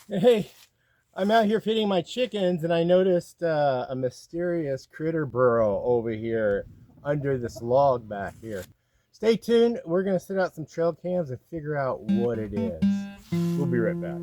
Hey, I'm out here feeding my chickens and I noticed a mysterious critter burrow over here under this log back here. Stay tuned. We're going to set out some trail cams and figure out what it is. We'll be right back.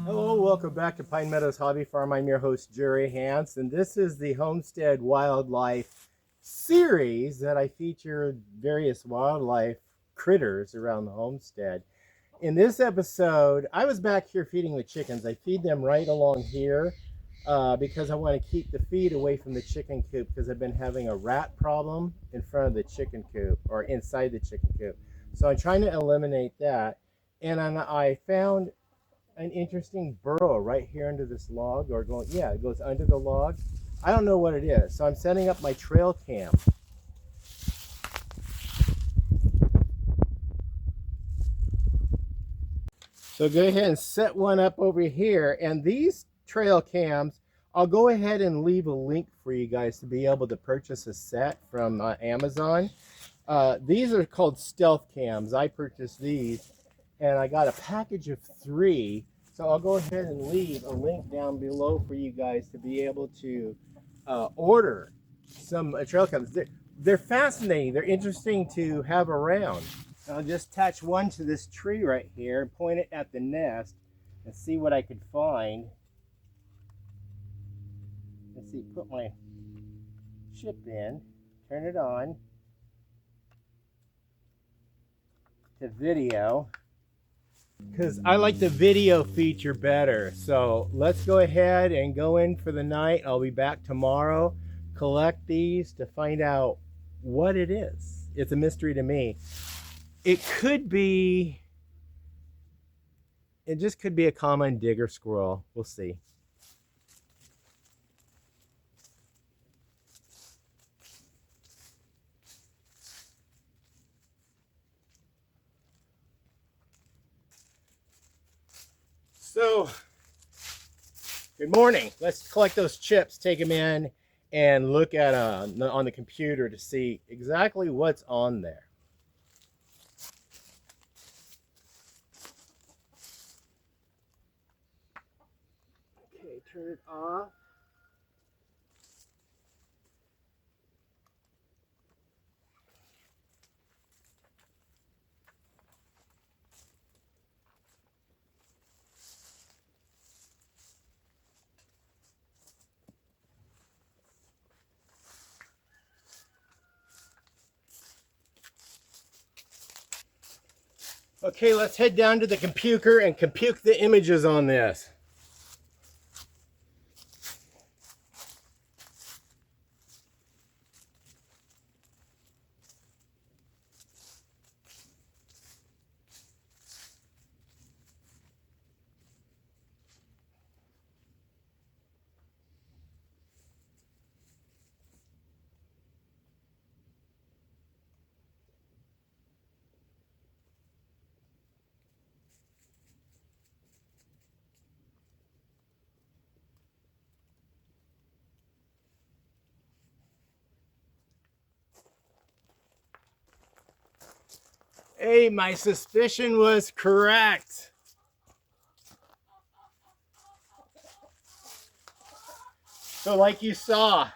Hello, welcome back to Pine Meadows Hobby Farm. I'm your host, Jerry Hans, and this is the Homestead Wildlife series that I feature various wildlife critters around the homestead. In this episode, I was back here feeding the chickens. I feed them right along here because I want to keep the feed away from the chicken coop because I've been having a rat problem in front of the chicken coop or inside the chicken coop. So I'm trying to eliminate that. And I found an interesting burrow right here under this log, or going, yeah, it goes under the log. I don't know what it is, so I'm setting up my trail cam. So go ahead and set one up over here, and these trail cams, I'll go ahead and leave a link for you guys to be able to purchase a set from Amazon. These are called stealth cams. I purchased these and I got a package of 3. So I'll go ahead and leave a link down below for you guys to be able to order some trail cams. They're fascinating. They're interesting to have around. I'll just attach one to this tree right here and point it at the nest and see what I could find. Let's see, put my chip in, turn it on to video, because I like the video feature better. So let's go ahead and go in for the night. I'll be back tomorrow, collect these to find out what it is. It's a mystery to me. It just could be a common digger squirrel. We'll see. So, good morning. Let's collect those chips, take them in, and look at on the computer to see exactly what's on there. Okay, turn it off. Okay, let's head down to the computer and compute the images on this. Hey, my suspicion was correct. So like you saw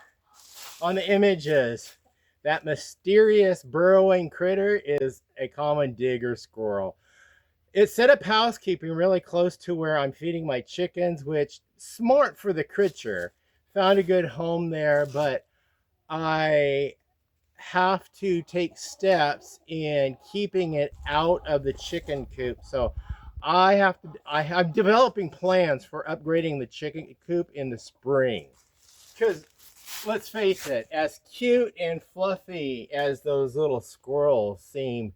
on the images, that mysterious burrowing critter is a common digger squirrel. It set up housekeeping really close to where I'm feeding my chickens, which smart for the creature. Found a good home there, but I have to take steps in keeping it out of the chicken coop. So I'm developing plans for upgrading the chicken coop in the spring. Because let's face it, as cute and fluffy as those little squirrels seem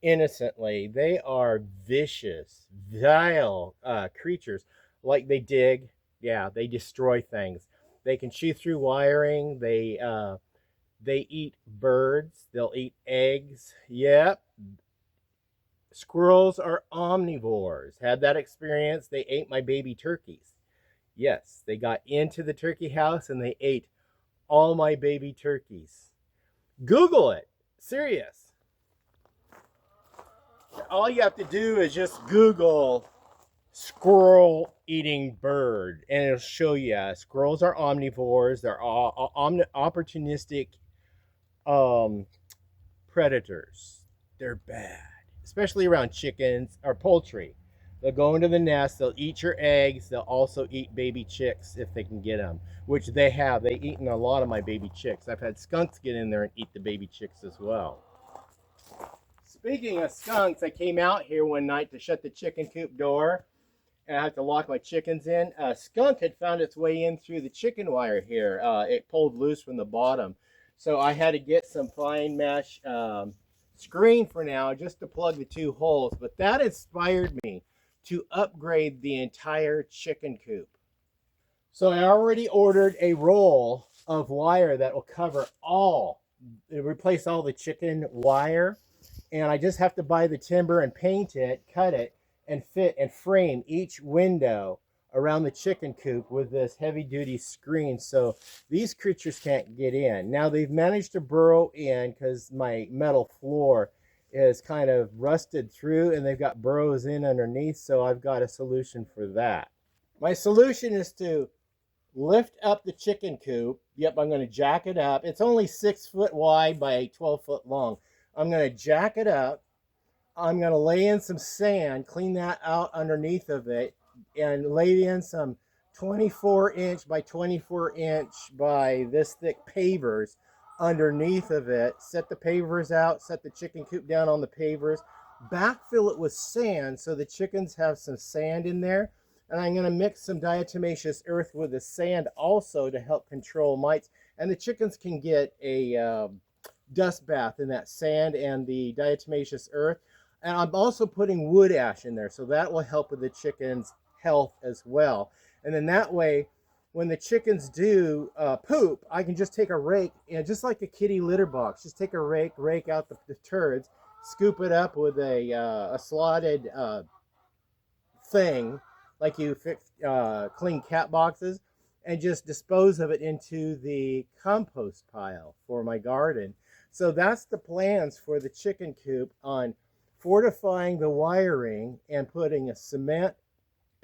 innocently, they are vicious, vile creatures. Like, they dig, yeah, they destroy things. They can chew through wiring. They eat birds. They'll eat eggs. Yep. Squirrels are omnivores. Had that experience. They ate my baby turkeys. Yes, they got into the turkey house and they ate all my baby turkeys. Google it. Serious. All you have to do is just Google squirrel eating bird and it'll show you. Squirrels are omnivores. They're all opportunistic predators. They're bad, especially around chickens or poultry. They'll go into the nest, they'll eat your eggs, they'll also eat baby chicks if they can get them, which they have. They've eaten a lot of my baby chicks. I've had skunks get in there and eat the baby chicks as well. Speaking of skunks, I came out here one night to shut the chicken coop door, and I had to lock my chickens in. A skunk had found its way in through the chicken wire here. It pulled loose from the bottom. So I had to get some fine mesh screen for now just to plug the two holes. But that inspired me to upgrade the entire chicken coop. So I already ordered a roll of wire that will cover replace all the chicken wire. And I just have to buy the timber and paint it, cut it, and fit and frame each window around the chicken coop with this heavy-duty screen so these creatures can't get in. Now, they've managed to burrow in because my metal floor is kind of rusted through and they've got burrows in underneath, so I've got a solution for that. My solution is to lift up the chicken coop. Yep, I'm going to jack it up. It's only 6 foot wide by 12 foot long. I'm going to jack it up. I'm going to lay in some sand, clean that out underneath of it, and lay in some 24-inch by 24-inch by this thick pavers underneath of it. Set the pavers out, set the chicken coop down on the pavers, backfill it with sand so the chickens have some sand in there. And I'm going to mix some diatomaceous earth with the sand also to help control mites. And the chickens can get a dust bath in that sand and the diatomaceous earth. And I'm also putting wood ash in there, so that will help with the chickens' health as well. And then that way, when the chickens do poop, I can just take a rake, and just like a kitty litter box, just take a rake out the turds, scoop it up with a slotted thing, like you clean cat boxes, and just dispose of it into the compost pile for my garden. So that's the plans for the chicken coop on fortifying the wiring and putting a cement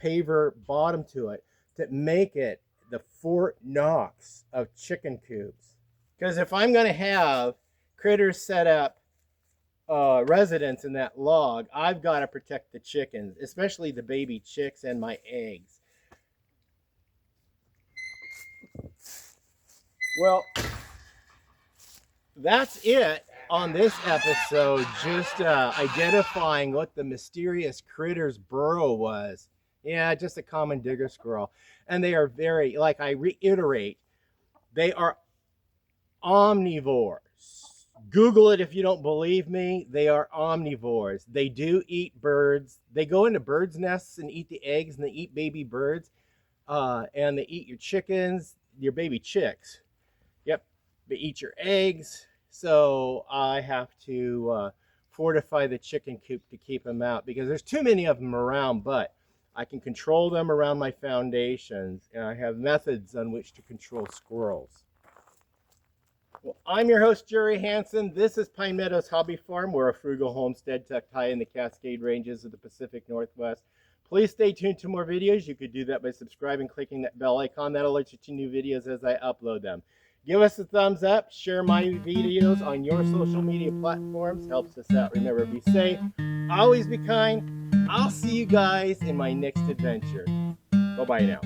paver bottom to it to make it the Fort Knox of chicken coops. Because if I'm going to have critters set up residence in that log, I've got to protect the chickens, especially the baby chicks and my eggs. Well, that's it on this episode, just identifying what the mysterious critter's burrow was. Yeah, just a common digger squirrel. And they are very, like I reiterate, they are omnivores. Google it if you don't believe me. They are omnivores. They do eat birds. They go into birds' nests and eat the eggs, and they eat baby birds. And they eat your chickens, your baby chicks. Yep, they eat your eggs. So I have to fortify the chicken coop to keep them out because there's too many of them around, but I can control them around my foundations, and I have methods on which to control squirrels. Well, I'm your host, Jerry Hansen. This is Pine Meadows Hobby Farm. We're a frugal homestead tucked high in the Cascade Ranges of the Pacific Northwest. Please stay tuned to more videos. You could do that by subscribing, clicking that bell icon. That'll alert you to new videos as I upload them. Give us a thumbs up. Share my videos on your social media platforms. Helps us out. Remember, be safe. Always be kind. I'll see you guys in my next adventure. Bye-bye now.